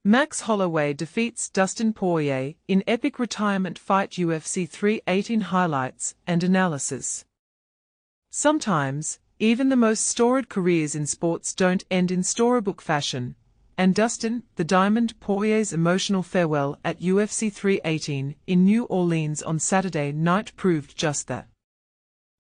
Max Holloway defeats Dustin Poirier in epic retirement fight. UFC 318 highlights and analysis. Sometimes, even the most storied careers in sports don't end in storybook fashion, and Dustin "The Diamond" Poirier's emotional farewell at UFC 318 in New Orleans on Saturday night proved just that.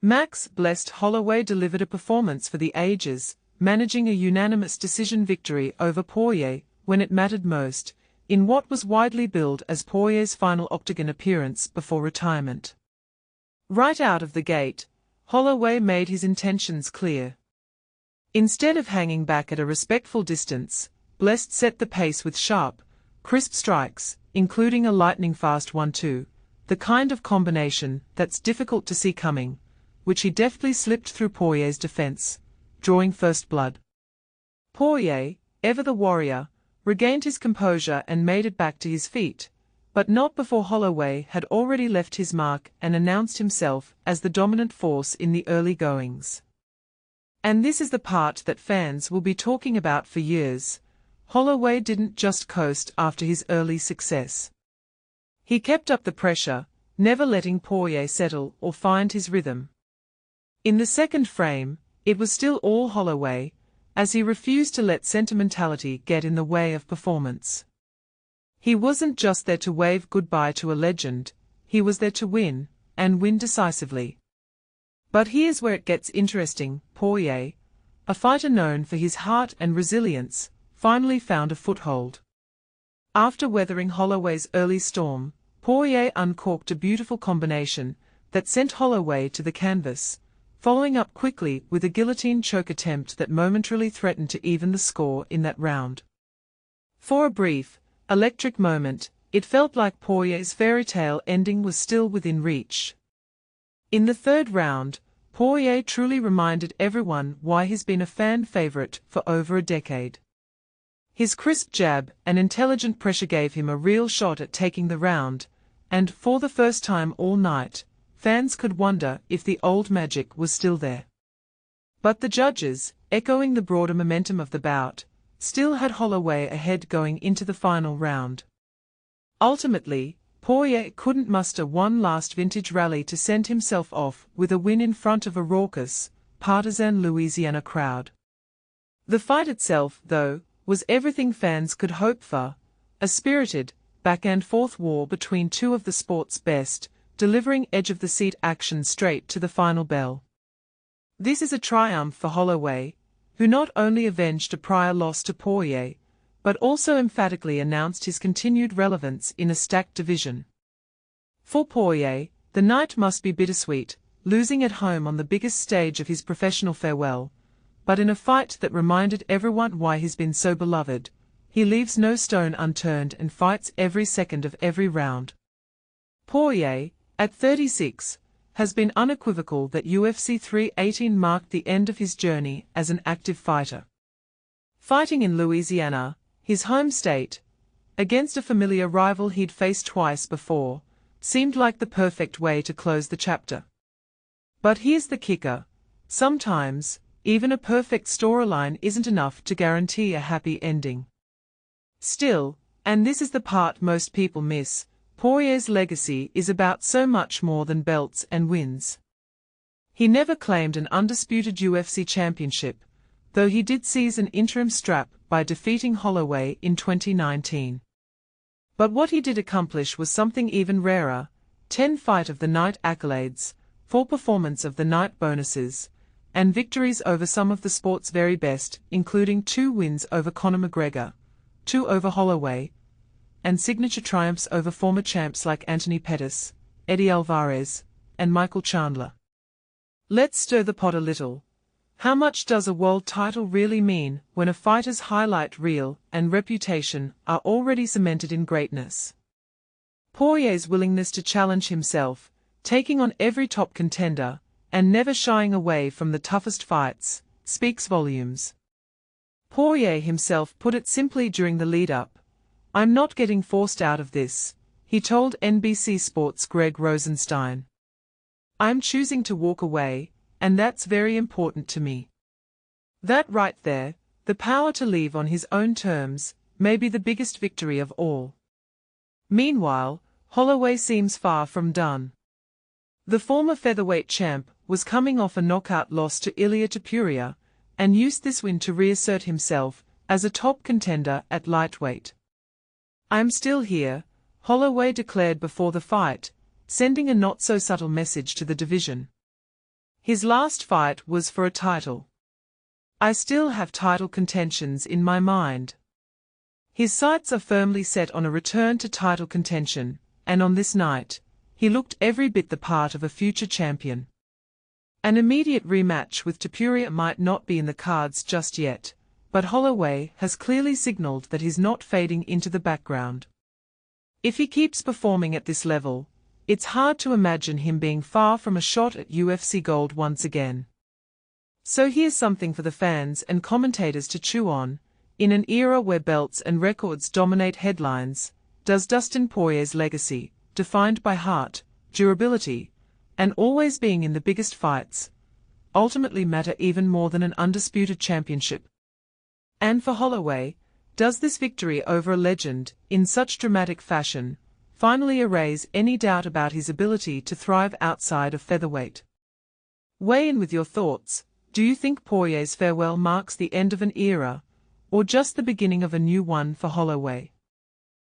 Max blessed Holloway delivered a performance for the ages, managing a unanimous decision victory over Poirier when it mattered most, in what was widely billed as Poirier's final octagon appearance before retirement. Right out of the gate, Holloway made his intentions clear. Instead of hanging back at a respectful distance, Blessed set the pace with sharp, crisp strikes, including a lightning-fast 1-2, the kind of combination that's difficult to see coming, which he deftly slipped through Poirier's defense, drawing first blood. Poirier, ever the warrior, regained his composure and made it back to his feet, but not before Holloway had already left his mark and announced himself as the dominant force in the early goings. And this is the part that fans will be talking about for years. Holloway didn't just coast after his early success. He kept up the pressure, never letting Poirier settle or find his rhythm. In the second frame, it was still all Holloway, as he refused to let sentimentality get in the way of performance. He wasn't just there to wave goodbye to a legend, he was there to win, and win decisively. But here's where it gets interesting. Poirier, a fighter known for his heart and resilience, finally found a foothold. After weathering Holloway's early storm, Poirier uncorked a beautiful combination that sent Holloway to the canvas, following up quickly with a guillotine choke attempt that momentarily threatened to even the score in that round. For a brief, electric moment, it felt like Poirier's fairy tale ending was still within reach. In the third round, Poirier truly reminded everyone why he's been a fan favorite for over a decade. His crisp jab and intelligent pressure gave him a real shot at taking the round, and for the first time all night, fans could wonder if the old magic was still there. But the judges, echoing the broader momentum of the bout, still had Holloway ahead going into the final round. Ultimately, Poirier couldn't muster one last vintage rally to send himself off with a win in front of a raucous, partisan Louisiana crowd. The fight itself, though, was everything fans could hope for, a spirited, back-and-forth war between two of the sport's best, delivering edge-of-the-seat action straight to the final bell. This is a triumph for Holloway, who not only avenged a prior loss to Poirier, but also emphatically announced his continued relevance in a stacked division. For Poirier, the night must be bittersweet, losing at home on the biggest stage of his professional farewell, but in a fight that reminded everyone why he's been so beloved, he leaves no stone unturned and fights every second of every round. Poirier, at 36, has been unequivocal that UFC 318 marked the end of his journey as an active fighter. Fighting in Louisiana, his home state, against a familiar rival he'd faced twice before, seemed like the perfect way to close the chapter. But here's the kicker: sometimes, even a perfect storyline isn't enough to guarantee a happy ending. Still, and this is the part most people miss, Poirier's legacy is about so much more than belts and wins. He never claimed an undisputed UFC championship, though he did seize an interim strap by defeating Holloway in 2019. But what he did accomplish was something even rarer: 10 Fight of the Night accolades, 4 Performance of the Night bonuses, and victories over some of the sport's very best, including 2 wins over Conor McGregor, 2 over Holloway, and signature triumphs over former champs like Anthony Pettis, Eddie Alvarez, and Michael Chandler. Let's stir the pot a little. How much does a world title really mean when a fighter's highlight reel and reputation are already cemented in greatness? Poirier's willingness to challenge himself, taking on every top contender, and never shying away from the toughest fights, speaks volumes. Poirier himself put it simply during the lead-up: "I'm not getting forced out of this," he told NBC Sports' Greg Rosenstein. "I'm choosing to walk away, and that's very important to me." That right there, the power to leave on his own terms, may be the biggest victory of all. Meanwhile, Holloway seems far from done. The former featherweight champ was coming off a knockout loss to Poirier, and used this win to reassert himself as a top contender at lightweight. "I'm still here," Holloway declared before the fight, sending a not-so-subtle message to the division. His last fight was for a title. "I still have title contentions in my mind." His sights are firmly set on a return to title contention, and on this night, he looked every bit the part of a future champion. An immediate rematch with Poirier might not be in the cards just yet, but Holloway has clearly signaled that he's not fading into the background. If he keeps performing at this level, it's hard to imagine him being far from a shot at UFC gold once again. So here's something for the fans and commentators to chew on. In an era where belts and records dominate headlines, does Dustin Poirier's legacy, defined by heart, durability, and always being in the biggest fights, ultimately matter even more than an undisputed championship? And for Holloway, does this victory over a legend, in such dramatic fashion, finally erase any doubt about his ability to thrive outside of featherweight? Weigh in with your thoughts. Do you think Poirier's farewell marks the end of an era, or just the beginning of a new one for Holloway?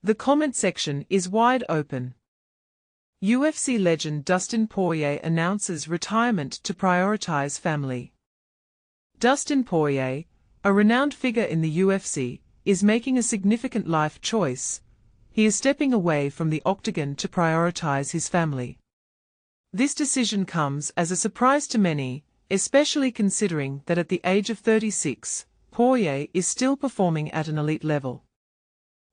The comment section is wide open. UFC legend Dustin Poirier announces retirement to prioritize family. Dustin Poirier, a renowned figure in the UFC, is making a significant life choice. He is stepping away from the octagon to prioritize his family. This decision comes as a surprise to many, especially considering that at the age of 36, Poirier is still performing at an elite level.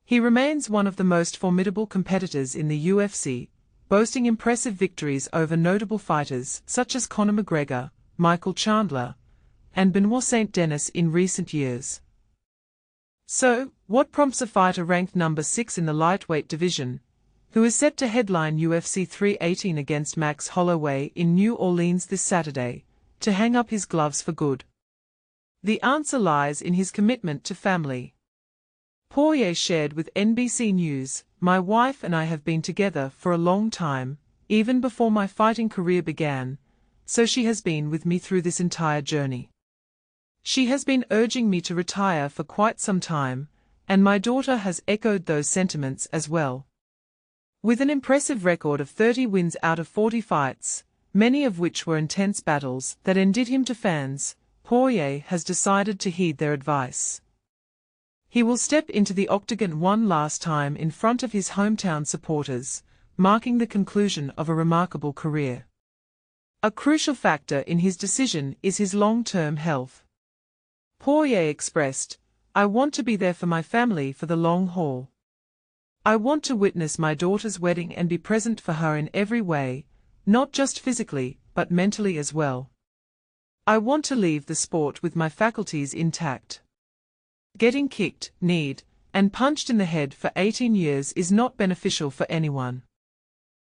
He remains one of the most formidable competitors in the UFC, boasting impressive victories over notable fighters such as Conor McGregor, Michael Chandler, and Benoit St. Denis in recent years. So, what prompts a fighter ranked number 6 in the lightweight division, who is set to headline UFC 318 against Max Holloway in New Orleans this Saturday, to hang up his gloves for good? The answer lies in his commitment to family. Poirier shared with NBC News, "My wife and I have been together for a long time, even before my fighting career began, so she has been with me through this entire journey. She has been urging me to retire for quite some time, and my daughter has echoed those sentiments as well." With an impressive record of 30 wins out of 40 fights, many of which were intense battles that endeared him to fans, Poirier has decided to heed their advice. He will step into the octagon one last time in front of his hometown supporters, marking the conclusion of a remarkable career. A crucial factor in his decision is his long-term health. Poirier expressed, "I want to be there for my family for the long haul. I want to witness my daughter's wedding and be present for her in every way, not just physically, but mentally as well. I want to leave the sport with my faculties intact. Getting kicked, kneed, and punched in the head for 18 years is not beneficial for anyone."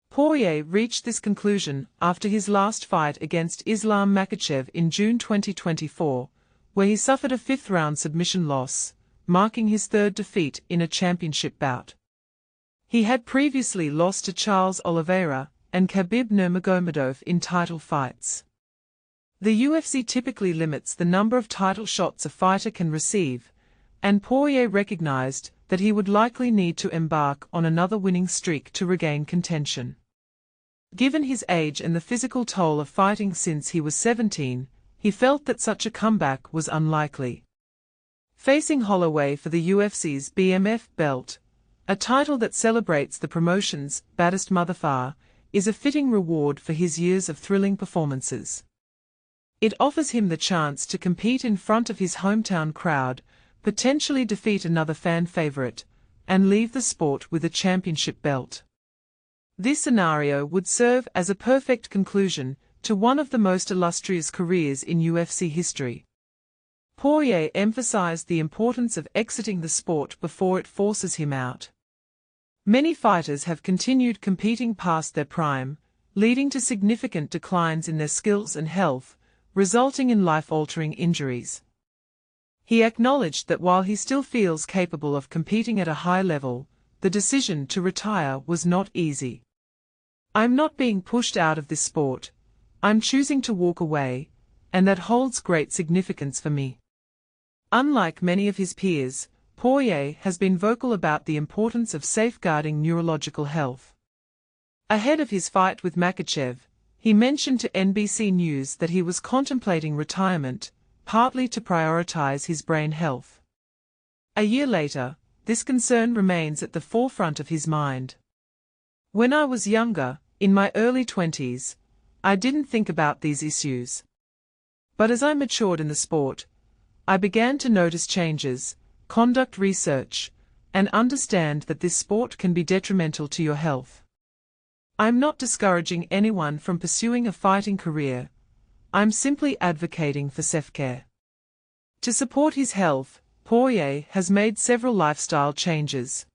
Poirier reached this conclusion after his last fight against Islam Makhachev in June 2024, where he suffered a fifth-round submission loss, marking his third defeat in a championship bout. He had previously lost to Charles Oliveira and Khabib Nurmagomedov in title fights. The UFC typically limits the number of title shots a fighter can receive, and Poirier recognized that he would likely need to embark on another winning streak to regain contention. Given his age and the physical toll of fighting since he was 17, he felt that such a comeback was unlikely. Facing Holloway for the UFC's BMF belt, a title that celebrates the promotion's baddest motherfucker, is a fitting reward for his years of thrilling performances. It offers him the chance to compete in front of his hometown crowd, potentially defeat another fan favorite, and leave the sport with a championship belt. This scenario would serve as a perfect conclusion to one of the most illustrious careers in UFC history. Poirier emphasized the importance of exiting the sport before it forces him out. Many fighters have continued competing past their prime, leading to significant declines in their skills and health, resulting in life-altering injuries. He acknowledged that while he still feels capable of competing at a high level, the decision to retire was not easy. "I'm not being pushed out of this sport. I'm choosing to walk away, and that holds great significance for me." Unlike many of his peers, Poirier has been vocal about the importance of safeguarding neurological health. Ahead of his fight with Makhachev, he mentioned to NBC News that he was contemplating retirement, partly to prioritize his brain health. A year later, this concern remains at the forefront of his mind. "When I was younger, in my early 20s, I didn't think about these issues. But as I matured in the sport, I began to notice changes, conduct research, and understand that this sport can be detrimental to your health. I'm not discouraging anyone from pursuing a fighting career. I'm simply advocating for self-care." To support his health, Poirier has made several lifestyle changes.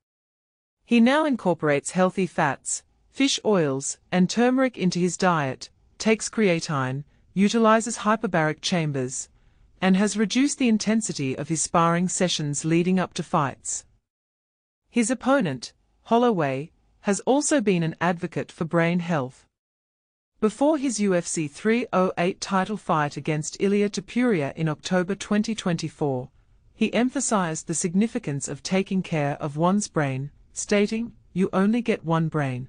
He now incorporates healthy fats, fish oils, and turmeric into his diet, takes creatine, utilizes hyperbaric chambers, and has reduced the intensity of his sparring sessions leading up to fights. His opponent, Holloway, has also been an advocate for brain health. Before his UFC 308 title fight against Ilia Topuria in October 2024, he emphasized the significance of taking care of one's brain, stating, "You only get one brain.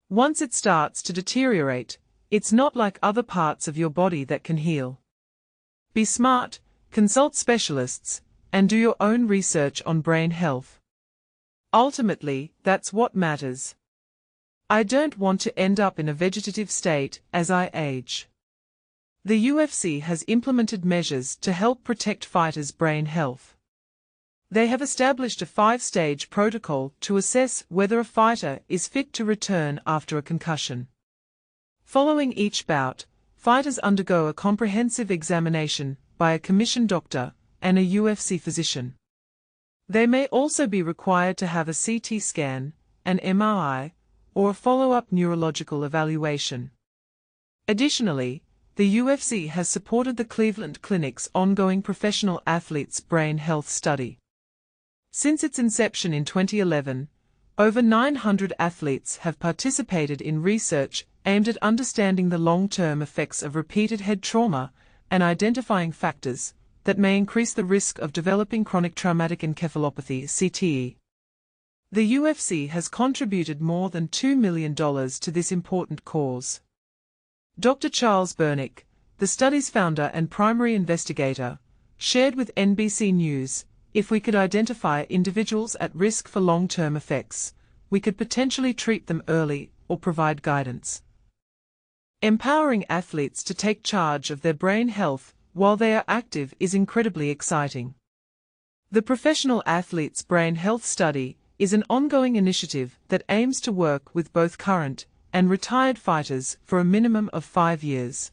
Once it starts to deteriorate, it's not like other parts of your body that can heal. Be smart, consult specialists, and do your own research on brain health. Ultimately, that's what matters. I don't want to end up in a vegetative state as I age." The UFC has implemented measures to help protect fighters' brain health. They have established a 5-stage protocol to assess whether a fighter is fit to return after a concussion. Following each bout, fighters undergo a comprehensive examination by a commissioned doctor and a UFC physician. They may also be required to have a CT scan, an MRI, or a follow-up neurological evaluation. Additionally, the UFC has supported the Cleveland Clinic's ongoing professional athletes' brain health study. Since its inception in 2011, over 900 athletes have participated in research aimed at understanding the long-term effects of repeated head trauma and identifying factors that may increase the risk of developing chronic traumatic encephalopathy (CTE). The UFC has contributed more than $2 million to this important cause. Dr. Charles Bernick, the study's founder and primary investigator, shared with NBC News, "If we could identify individuals at risk for long-term effects, we could potentially treat them early or provide guidance." Empowering athletes to take charge of their brain health while they are active is incredibly exciting. The Professional Athletes' Brain Health Study is an ongoing initiative that aims to work with both current and retired fighters for a minimum of 5 years.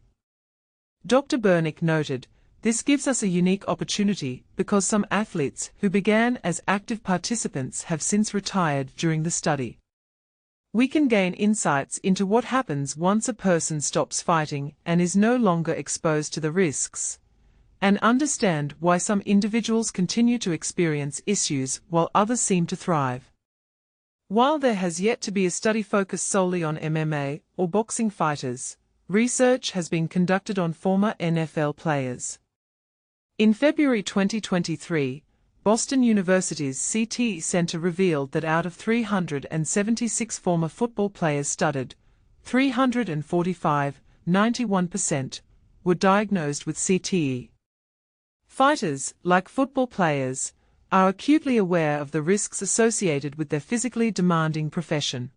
Dr. Bernick noted, "This gives us a unique opportunity because some athletes who began as active participants have since retired during the study. We can gain insights into what happens once a person stops fighting and is no longer exposed to the risks, and understand why some individuals continue to experience issues while others seem to thrive." While there has yet to be a study focused solely on MMA or boxing fighters, research has been conducted on former NFL players. In February 2023, Boston University's CT Center revealed that out of 376 former football players studied, 345, 91%, were diagnosed with CTE. Fighters, like football players, are acutely aware of the risks associated with their physically demanding profession.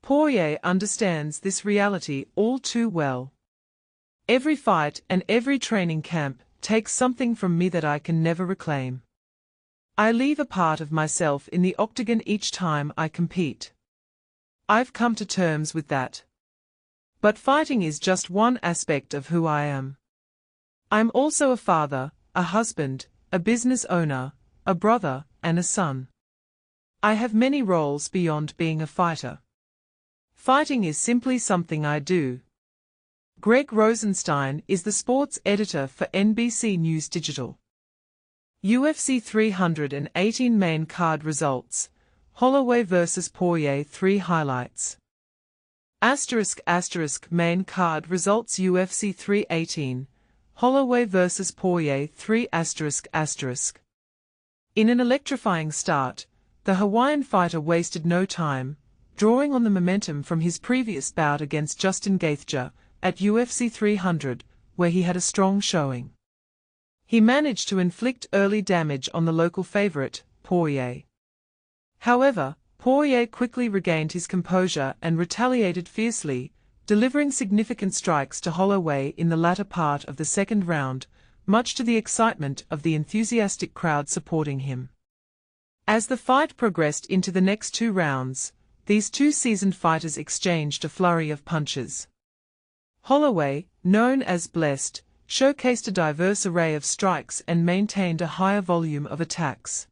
Poirier understands this reality all too well. "Every fight and every training camp takes something from me that I can never reclaim. I leave a part of myself in the octagon each time I compete. I've come to terms with that. But fighting is just one aspect of who I am. I'm also a father, a husband, a business owner, a brother, and a son. I have many roles beyond being a fighter. Fighting is simply something I do." Greg Rosenstein is the sports editor for NBC News Digital. UFC 318 main card results. Holloway vs Poirier 3 highlights. *** main card results UFC 318. Holloway vs Poirier 3 ***. In an electrifying start, the Hawaiian fighter wasted no time, drawing on the momentum from his previous bout against Justin Gaethje at UFC 300, where he had a strong showing. He managed to inflict early damage on the local favorite, Poirier. However, Poirier quickly regained his composure and retaliated fiercely, delivering significant strikes to Holloway in the latter part of the second round, much to the excitement of the enthusiastic crowd supporting him. As the fight progressed into the next 2 rounds, these two seasoned fighters exchanged a flurry of punches. Holloway, known as Blessed, showcased a diverse array of strikes and maintained a higher volume of attacks.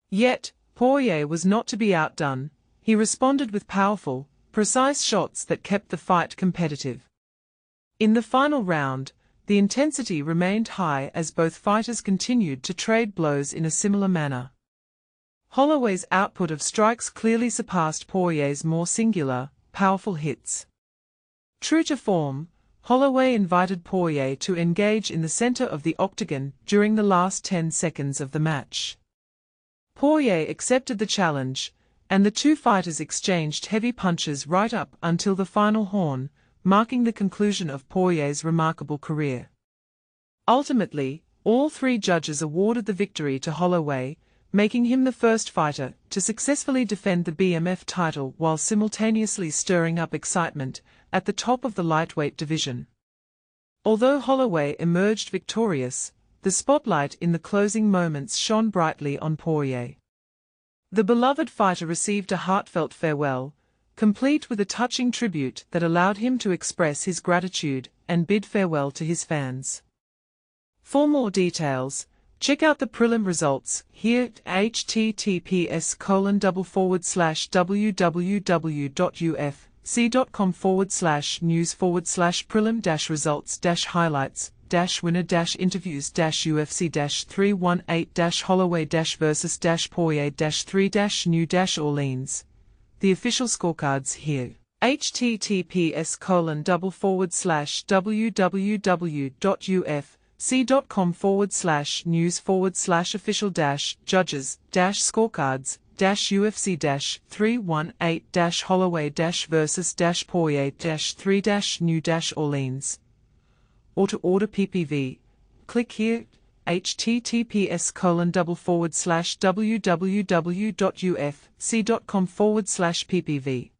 Yet, Poirier was not to be outdone. He responded with powerful, precise shots that kept the fight competitive. In the final round, the intensity remained high as both fighters continued to trade blows in a similar manner. Holloway's output of strikes clearly surpassed Poirier's more singular, powerful hits. True to form, Holloway invited Poirier to engage in the center of the octagon during the last 10 seconds of the match. Poirier accepted the challenge, and the two fighters exchanged heavy punches right up until the final horn, marking the conclusion of Poirier's remarkable career. Ultimately, all 3 judges awarded the victory to Holloway, making him the first fighter to successfully defend the BMF title while simultaneously stirring up excitement at the top of the lightweight division. Although Holloway emerged victorious, the spotlight in the closing moments shone brightly on Poirier. The beloved fighter received a heartfelt farewell, complete with a touching tribute that allowed him to express his gratitude and bid farewell to his fans. For more details, check out the prelim results here at https://www.ufc.com/prelim-results-highlights-winner-interviews-UFC-318-Holloway-versus-Poirier-New The official scorecards here. https://www.ufc.com/news/official-judges-scorecards-UFC-318-Holloway-versus-Poirier-New Or to order PPV, click here. https://www.ufc.com/ppv